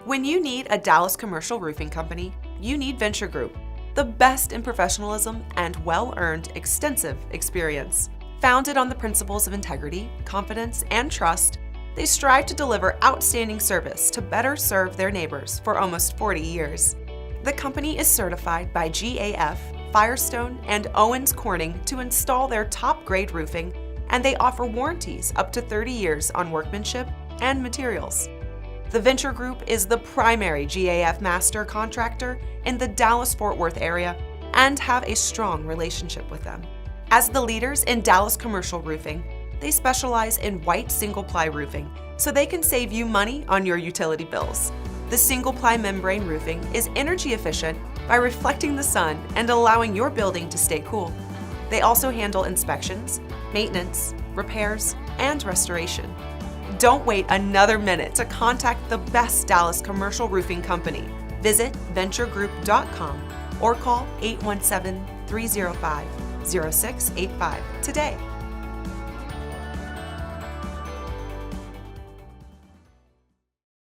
When you need a Dallas commercial roofing company, you need Vensure Group, the best in professionalism and well-earned extensive experience. Founded on the principles of integrity, confidence, and trust, they strive to deliver outstanding service to better serve their neighbors for almost 40 years. The company is certified by GAF, Firestone, and Owens Corning to install their top-grade roofing, and they offer warranties up to 30 years on workmanship and materials. The Vensure Group is the primary GAF master contractor in the Dallas-Fort Worth area and have a strong relationship with them. As the leaders in Dallas commercial roofing, they specialize in white single-ply roofing so they can save you money on your utility bills. The single-ply membrane roofing is energy efficient by reflecting the sun and allowing your building to stay cool. They also handle inspections, maintenance, repairs, and restoration. Don't wait another minute to contact the best Dallas commercial roofing company. Visit venturegroup.com or call 817-305-0685 today.